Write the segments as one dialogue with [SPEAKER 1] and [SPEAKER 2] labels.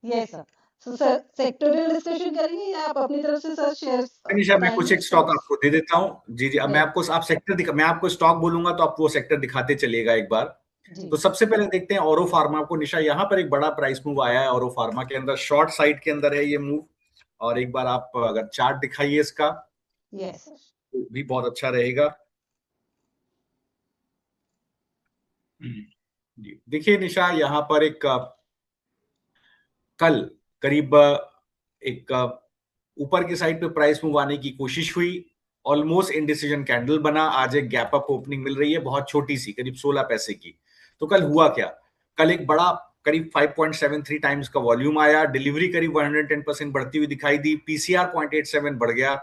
[SPEAKER 1] Yes sir. So sir sectoral discussion करेंगे या आप अपनी तरफ से सर शेयर्स
[SPEAKER 2] निशा, मैं कुछ
[SPEAKER 1] बताएंगे
[SPEAKER 2] एक स्टॉक
[SPEAKER 1] स्टॉक्स?
[SPEAKER 2] आपको दे देता हूँ। जी जी, अब मैं
[SPEAKER 1] यस
[SPEAKER 2] आपको आप सेक्टर दिखा, मैं आपको स्टॉक बोलूंगा तो आप वो सेक्टर दिखाते चलिएगा एक बार।
[SPEAKER 1] जी।
[SPEAKER 2] तो सबसे पहले देखते हैं औरो फार्मा को। निशा, यहाँ पर एक बड़ा प्राइस मूव आया है औरो फार्मा के अंदर, शॉर्ट साइड के अंदर है ये मूव। और एक बार आप अगर चार्ट दिखाइए इसका,
[SPEAKER 1] यस सर।
[SPEAKER 2] तो भी बहुत अच्छा रहेगा। जी देखिए निशा, यहाँ पर एक कल करीब एक ऊपर की साइड पे प्राइस मूव आने की कोशिश हुई, ऑलमोस्ट इंडिसीजन कैंडल बना। आज एक गैप अप ओपनिंग मिल रही है बहुत छोटी सी, करीब 16 पैसे की। तो कल हुआ क्या? कल एक बड़ा करीब 5.73 टाइम्स का वॉल्यूम आया, डिलीवरी करीब 110% बढ़ती हुई दिखाई दी, पीसीआर 0.87 बढ़ गया।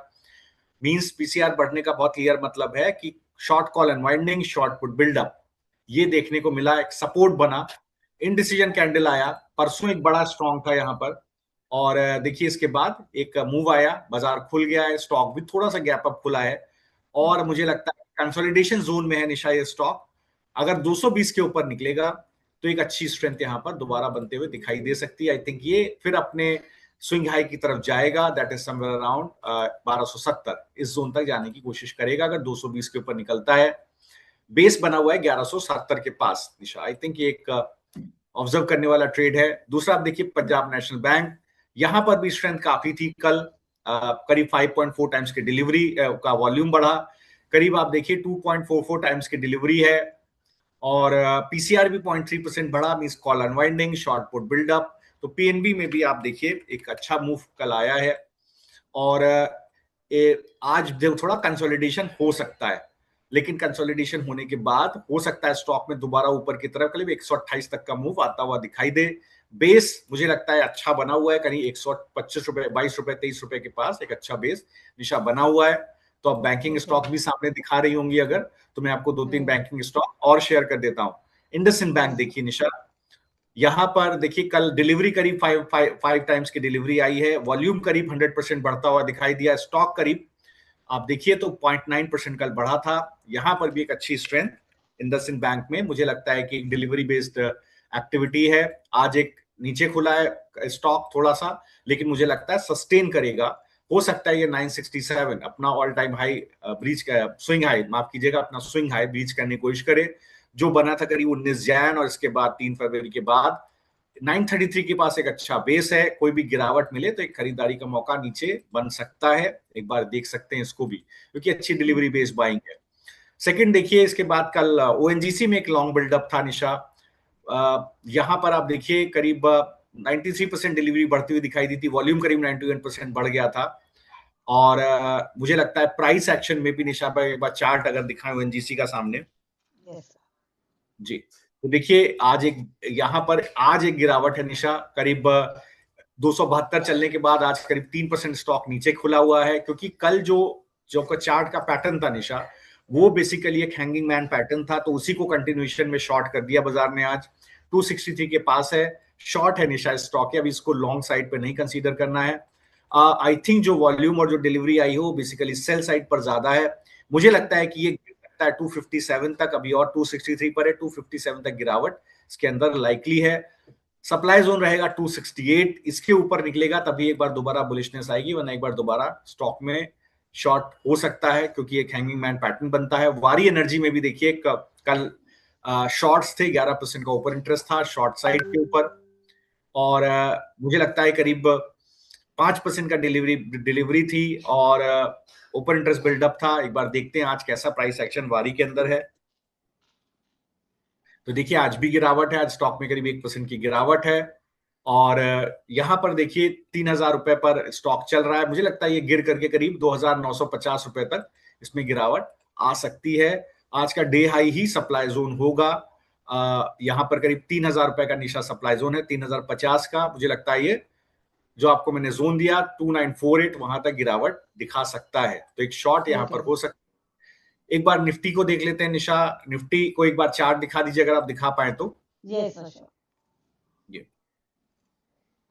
[SPEAKER 2] मींस पीसीआर बढ़ने का बहुत क्लियर मतलब है कि short call unwinding, short put buildup, ये देखने को मिला। एक सपोर्ट बना, इनडिसीजन कैंडल आया, परसों एक बड़ा स्ट्रॉन्ग था यहाँ पर। और देखिए इसके बाद एक मूव आया, बाजार खुल गया है, स्टॉक भी थोड़ा सा गैप अप खुला है। और मुझे लगता है कंसोलिडेशन जोन में है निशा ये स्टॉक। अगर 220 के ऊपर निकलेगा तो एक अच्छी स्ट्रेंथ यहाँ पर दोबारा बनते हुए दिखाई दे सकती है। आई थिंक ये फिर अपने स्विंग हाई की तरफ जाएगा, दैट इज समवेयर अराउंड 1270, इस जोन तक जाने की कोशिश करेगा अगर 220 के ऊपर निकलता है। बेस बना हुआ है 1170 के पास निशा। आई थिंक ये एक ऑब्जर्व करने वाला ट्रेड है। दूसरा आप देखिए पंजाब नेशनल बैंक, यहां पर भी स्ट्रेंथ काफी थी कल। करीब 5.4 टाइम्स की डिलीवरी का वॉल्यूम बढ़ा, करीब आप देखिए 2.44 टाइम्स की डिलीवरी है। और पीसीआर भी 0.3% बढ़ा, means call unwinding, short put buildup. तो पीएनबी में भी आप देखिए एक अच्छा मूव कल आया है। और आज जो थोड़ा कंसोलिडेशन हो सकता है, लेकिन कंसोलिडेशन होने के बाद हो सकता है स्टॉक में दोबारा ऊपर की तरफ करीब 128 तक का मूव आता हुआ दिखाई दे। बेस मुझे लगता है अच्छा बना हुआ है, करीब 125 रुपए, 22 रुपए, 23 रुपए के पास एक अच्छा बेस निशा बना हुआ है। तो अब बैंकिंग स्टॉक भी सामने दिखा रही होंगी अगर, तो मैं आपको 2-3 बैंकिंग स्टॉक और शेयर कर देता हूं। इंडसइंड बैंक देखिए निशा, यहां पर देखिए कल डिलीवरी करीब 5 टाइम्स की डिलीवरी आई है, वॉल्यूम करीब 100% बढ़ता हुआ दिखाई दिया, स्टॉक करीब आप देखिए तो 0.9% कल बढ़ा था। यहां पर भी एक अच्छी स्ट्रेंथ इंडसइंड बैंक में मुझे लगता है कि एक डिलीवरी बेस्ड एक्टिविटी है। आज एक नीचे खुला है स्टॉक थोड़ा सा, लेकिन मुझे लगता है सस्टेन करेगा। हो सकता है ये 967 अपना all time high breach, swing high माफ कीजिएगा, अपना स्विंग हाई ब्रीच करने की कोशिश करे, जो बना था करीब 19 जैन और इसके बाद 3 फरवरी के बाद। 933 के पास एक अच्छा बेस है, कोई भी गिरावट मिले तो एक खरीदारी का मौका नीचे बन सकता है, एक बार देख सकते हैं इसको भी, क्योंकि अच्छी डिलीवरी बेस्ड बाइंग है। सेकंड देखिए इसके बाद कल ओएनजीसी में एक लॉन्ग बिल्डअप था निशा। यहां पर आप देखिए करीब 93% डिलीवरी बढ़ती हुई दिखाई दी थी, वॉल्यूम करीब 91% बढ़ गया था। और मुझे लगता है प्राइस एक्शन में भी निशा पर एक बार चार्ट अगर दिखाएं ओएनजीसी का सामने। जी, तो देखिए आज एक यहां पर आज एक गिरावट है निशा, करीब 272 चलने के बाद आज करीब 3% स्टॉक नीचे खुला हुआ है, क्योंकि कल जो जो का चार्ट का पैटर्न था निशा, वो बेसिकली एक हैंगिंग मैन पैटर्न था, तो उसी को कंटिन्यूएशन में शॉर्ट कर दिया बाजार ने। आज 263 के पास है, शॉर्ट है निशा स्टॉक है, अभी इसको लॉन्ग साइड पे नहीं कंसीडर करना है। आई थिंक जो वॉल्यूम और जो डिलीवरी आई हो बेसिकली सेल साइड पर ज्यादा है। मुझे लगता है कि ये गिरता है 257 तक, अभी और 263 पर है, 257 तक गिरावट इसके अंदर लाइकली है। सप्लाई जोन रहेगा 268, इसके ऊपर निकलेगा तभी एक बार दोबारा बुलिशनेस आएगी, वरना एक बार दोबारा स्टॉक में शॉर्ट हो सकता है, क्योंकि एक हैंगिंग मैन पैटर्न बनता है। वारी एनर्जी में भी देखिए कल शॉर्ट्स थे, 11% का ऊपर इंटरेस्ट था शॉर्ट साइड के ऊपर। और मुझे लगता है करीब 5% का डिलीवरी थी और ओपन इंटरेस्ट बिल्डअप था। एक बार देखते हैं आज कैसा प्राइस एक्शन वारी के अंदर है। तो देखिए आज भी गिरावट है, आज स्टॉक में करीब 1% की गिरावट है। और यहां पर देखिए 3000 रुपए पर स्टॉक चल रहा है, मुझे लगता है ये गिर करके करीब 2950 रुपए तक इसमें गिरावट आ सकती है। आज का डे हाई ही सप्लाई जोन होगा, यहां पर करीब 3000 रुपए का निशा सप्लाई जोन है, 3050 का। मुझे लगता है ये जो आपको मैंने जोन दिया 2948 वहां तक गिरावट दिखा सकता है, तो एक शॉर्ट यहां पर हो सकता है। एक बार निफ्टी को देख लेते हैं निशा, निफ्टी को एक बार चार्ट दिखा दीजिए अगर आप दिखा पाए तो।
[SPEAKER 1] Yes sir.
[SPEAKER 2] ये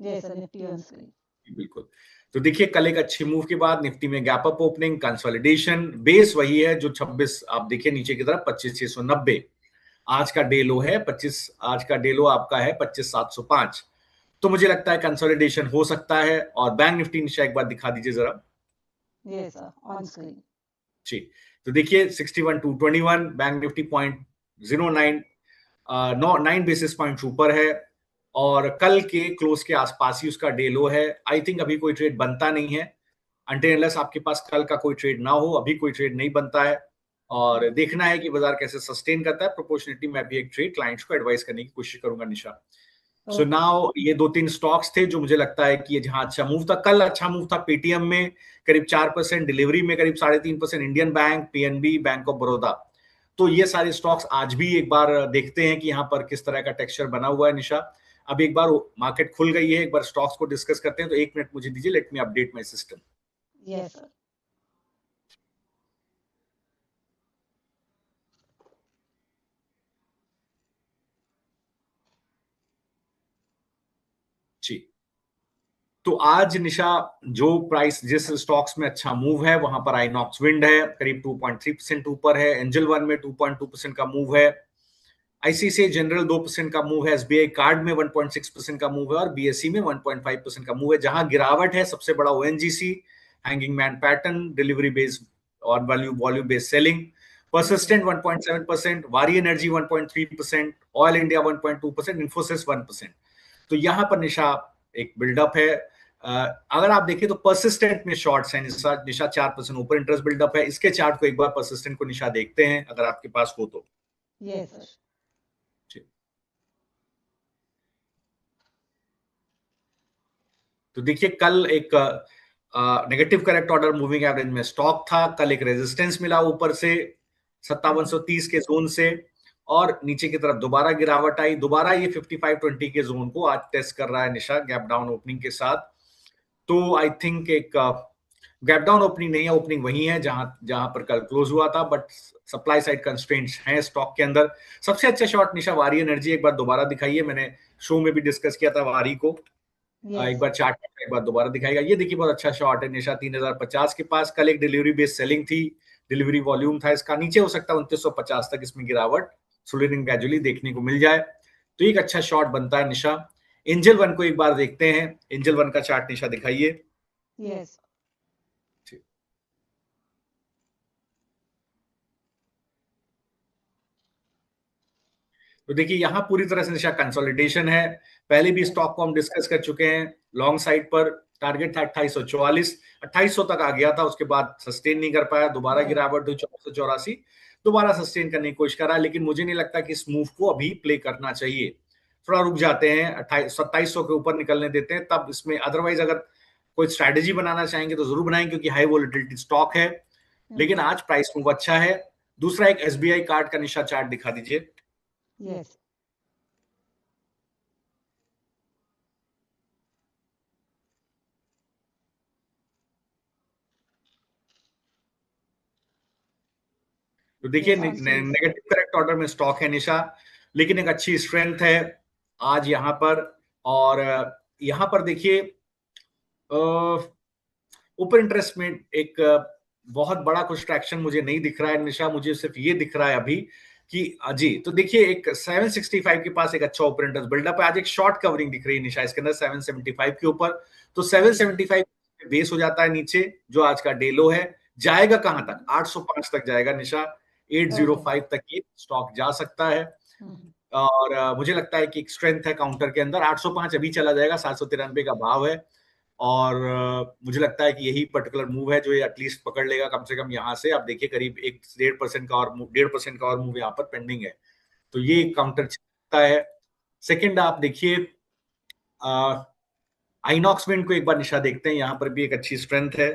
[SPEAKER 1] yes sir, Nifty on screen.
[SPEAKER 2] बिल्कुल। तो देखिए कल एक अच्छी मूव के बाद निफ्टी में gap up opening, consolidation, base वही है जो 26 आप देखिए नीचे की तरफ 25690। आज का डे लो है 25, आज का डे लो आपका है 25705। तो मुझे लगता है कंसोलिडेशन हो सकता है। और बैंक निफ्टी निशा एक बार दिखा दीजिए जरा।
[SPEAKER 1] Yes sir, on screen.
[SPEAKER 2] जी, तो देखिए 61,221 बैंक निफ्टी 0.09 9 बेसिस पॉइंट ऊपर है और कल के क्लोज के आसपास ही उसका डे लो है। आई थिंक अभी कोई ट्रेड बनता नहीं है अनटिल अनलेस आपके पास कल का कोई ट्रेड ना हो। अभी कोई ट्रेड नहीं बनता है और देखना है कि बाजार कैसे सस्टेन करता है। प्रोपोर्शनेटली मैं भी एक ट्रेड क्लाइंट्स को एडवाइस करने की कोशिश करूंगा निशा। सो नाउ ये 2-3 स्टॉक्स थे जो मुझे लगता है कि ये जहां अच्छा मूव था, कल अच्छा मूव था पेटीएम में करीब 4%, डिलीवरी में करीब 3.5%, Indian bank, PNB, bank of Baroda. तो ये सारे स्टॉक्स आज भी एक बार देखते हैं कि यहाँ पर किस तरह का टेक्सचर बना हुआ है निशा। अब एक बार मार्केट खुल गई है, एक बार स्टॉक्स को डिस्कस करते हैं। तो 1 मिनट मुझे दीजिए, let me update my system.
[SPEAKER 1] Yes sir.
[SPEAKER 2] जी, तो आज निशा जो प्राइस जिस स्टॉक्स में अच्छा मूव है वहां पर आइनॉक्स विंड है करीब 2.3% ऊपर है, एंजल वन में 2.2% का मूव है, आईसीआईसीआई जनरल 2% का मूव है, एसबीआई कार्ड में 1.6% का मूव है और बीएसई में 1.5% का मूव है। जहां गिरावट है सबसे बड़ा ONGC, hanging man pattern, delivery based और वॉल्यूम बेस्ड सेलिंग, परसिस्टेंट 1.7%, वारी एनर्जी 1.3%, ऑयल इंडिया 1.2%, इन्फोसिस 1%। तो यहां पर निशा एक बिल्डअप है। अगर आप देखें तो परसिस्टेंट में शॉर्ट्स हैं निशा 4% ऊपर इंटरेस्ट बिल्डअप है। इसके चार्ट को एक बार परसिस्टेंट को निशा देखते हैं अगर आपके पास हो तो।
[SPEAKER 1] Yes sir.
[SPEAKER 2] तो देखिए कल एक negative correct order moving average में स्टॉक था। कल एक रेजिस्टेंस मिला ऊपर से 5730 के जोन से और नीचे की तरफ दोबारा गिरावट आई। दोबारा ये 5520 के जोन को आज टेस्ट कर रहा है निशा गैप डाउन ओपनिंग के साथ। तो आई थिंक एक गैप डाउन ओपनिंग नहीं है, ओपनिंग वही है जहां जहां पर कल क्लोज हुआ था, बट सप्लाई साइड कंस्ट्रेंट्स हैं स्टॉक के अंदर। सबसे अच्छा शॉट निशा वारी एनर्जी एक बार दोबारा दिखाइए। मैंने शो में भी डिस्कस किया था वारी को। एक बार चार्ट एक बार दोबारा दिखाएगा। ये देखिए बहुत अच्छा शॉट है निशा 3050 के पास। कल एक डिलीवरी बेस्ड सेलिंग थी, डिलीवरी वॉल्यूम था इसका, नीचे हो सकता है 2950 तक इसमें गिरावट सोल्डरिंग ग्रेजुअली देखने को मिल जाए तो एक अच्छा शॉट बनता है निशा। एंजल वन को एक बार देखते हैं, एंजल वन का चार्ट निशा दिखाइए।
[SPEAKER 1] यस।
[SPEAKER 2] तो देखिए यहां पूरी तरह से निशा कंसोलिडेशन है। पहले भी स्टॉक को हम डिस्कस कर चुके हैं। लॉन्ग साइड पर टारगेट था 2844, 2800 तक आ गया था, उसके बाद सस्टेन नहीं कर पाया, दोबारा गिरावट हुई 1484, दोबारा सस्टेन करने की कोशिश करा, लेकिन मुझे नहीं लगता कि इस मूव को अभी प्ले करना चाहिए। थोड़ा रुक जाते हैं, 2700 के ऊपर निकलने देते हैं तब इसमें। अदरवाइज अगर कोई स्ट्रैटेजी बनाना चाहेंगे तो जरूर बनाएंगे क्योंकि हाई वोलेटिलिटी स्टॉक है। लेकिन आज प्राइस मूव अच्छा है। दूसरा एक एसबीआई कार्ड का निशा चार्ट दिखा दीजिए।
[SPEAKER 1] यस।
[SPEAKER 2] तो देखिए नेगेटिव करेक्ट ऑर्डर में स्टॉक है निशा, लेकिन एक अच्छी स्ट्रेंथ है आज यहाँ पर। और यहाँ पर देखिए ओपन इंटरेस्ट में एक बहुत बड़ा कुछ ट्रैक्शन मुझे नहीं दिख रहा है निशा। मुझे सिर्फ ये दिख रहा है अभी कि जी, तो देखिए एक 765 के पास एक अच्छा ओपन इंटरेस्ट बिल्डअप है। आज एक शॉर्ट कवरिंग दिख रही है निशा इसके अंदर 775 के ऊपर। तो 775 बेस हो जाता है नीचे, जो आज का डे लो है। जाएगा कहां तक? 805 तक जाएगा निशा, 805 तक ये स्टॉक जा सकता है। और मुझे लगता है कि एक स्ट्रेंथ है काउंटर के अंदर। 805 अभी चला जाएगा, 793 का भाव है। और मुझे लगता है कि यही पर्टिकुलर मूव है जो ये एटलीस्ट पकड़ लेगा कम से कम यहाँ से। आप देखिए करीब 1.5% का और 1.5% का और मूव यहाँ पर पेंडिंग है, तो ये काउंटर चलता है। सेकंड आप देखिए आइनॉक्स विंड को एक बार निशा देखते हैं, यहाँ पर भी एक अच्छी स्ट्रेंथ है।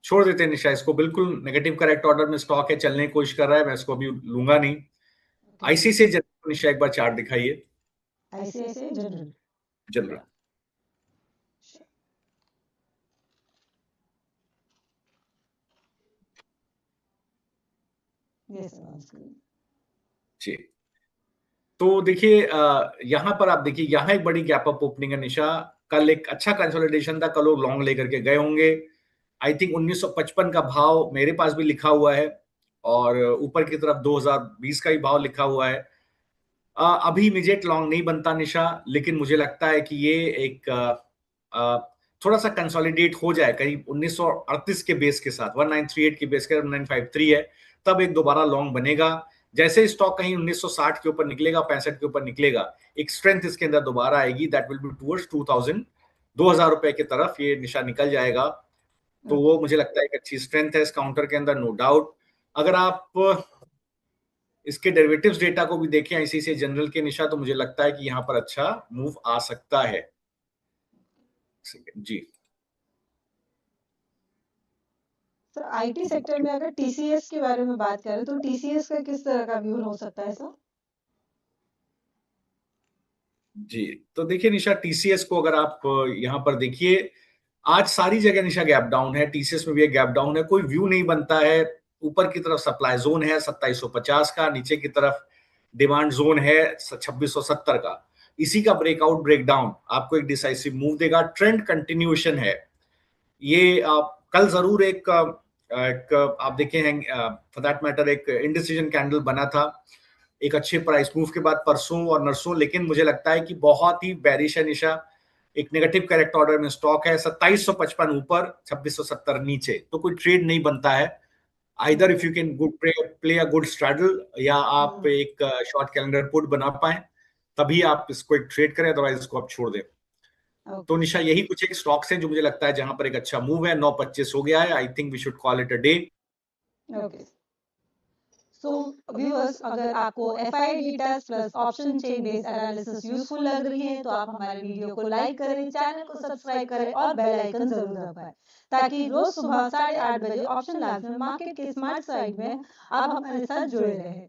[SPEAKER 2] छोड़ देते हैं निशा इसको, बिल्कुल नेगेटिव करेक्ट ऑर्डर में स्टॉक है, चलने की कोशिश कर रहा है, मैं इसको अभी लूंगा नहीं। आईसीआईसीआई जनरल निशा एक बार चार्ट दिखाइए।
[SPEAKER 1] ICICI general.
[SPEAKER 2] जनरल
[SPEAKER 1] यस
[SPEAKER 2] जी, तो देखिए यहां पर आप देखिए यहां एक बड़ी गैप अप ओपनिंग है निशा। कल एक अच्छा कंसोलिडेशन था, कल लोग लॉन्ग लेकर के गए होंगे। आई थिंक 1955 का भाव मेरे पास भी लिखा हुआ है और ऊपर की तरफ 2020 का ही भाव लिखा हुआ है। अभी इमीडिएट लॉन्ग नहीं बनता निशा, लेकिन मुझे लगता है कि ये एक थोड़ा सा कंसोलिडेट हो जाए करीब 1938 के बेस के साथ, 1938 के बेस के 1953 है, तब एक दोबारा लॉन्ग बनेगा। जैसे स्टॉक कहीं 1960 के ऊपर निकलेगा, 65 के ऊपर निकलेगा, एक स्ट्रेंथ इसके अंदर दोबारा आएगी, दैट विल बी टुवर्ड्स 2000 रुपए की तरफ ये निशा निकल जाएगा। तो वो मुझे लगता है एक अच्छी स्ट्रेंथ है इस काउंटर के अंदर, नो डाउट। अगर आप इसके डेरिवेटिव्स डेटा को भी देखें आईसीआईसीआई जनरल के निशा, तो मुझे लगता है कि यहाँ पर अच्छा मूव आ सकता है जी।
[SPEAKER 1] सर आईटी सेक्टर में अगर टीसीएस के बारे में बात करें तो टीसीएस का किस तरह का व्यू हो सकता है सर?
[SPEAKER 2] जी, तो देखिए निशा, टीसीएस को अगर आप यहाँ पर देखिए, आज सारी जगह निशा गैप डाउन है, टीसीएस में भी एक गैप डाउन है, कोई व्यू नहीं बनता है। ऊपर की तरफ सप्लाई जोन है 2750 का, नीचे की तरफ डिमांड जोन है 2670 का। इसी का ब्रेकआउट ब्रेकडाउन आपको एक डिसाइसिव मूव देगा, ट्रेंड कंटिन्यूएशन है ये। कल जरूर एक आप देखे हैं, फॉर दैट मैटर एक इंडिसीजन कैंडल बना था एक अच्छे प्राइस मूव के बाद परसों और नरसों, लेकिन मुझे लगता है कि बहुत ही बेरिश है निशा। एक नेगेटिव करेक्ट ऑर्डर में स्टॉक है, 2755 ऊपर, 2670 नीचे, तो कोई ट्रेड नहीं बनता है। Either if you can good play a good straddle, या आप एक शॉर्ट कैलेंडर पुट बना पाए, तभी आप इसको एक ट्रेड करें, अदरवाइज इसको आप छोड़ दें। तो निशा यही कुछ एक स्टॉक्स हैं जो मुझे लगता है जहां पर एक अच्छा मूव है। 9:25 हो गया है, I think we should call it a day.
[SPEAKER 1] Okay so viewers, अगर आपको FI data plus option chain based analysis useful लग रही है तो आप हमारे वीडियो को लाइक करें, चैनल को सब्सक्राइब करें और बेल आइकन जरूर दबाएं ताकि रोज सुबह 8:30 बजे ऑप्शन लैब्स में मार्केट के स्मार्ट साइड में आप हमारे साथ जुड़े रहें।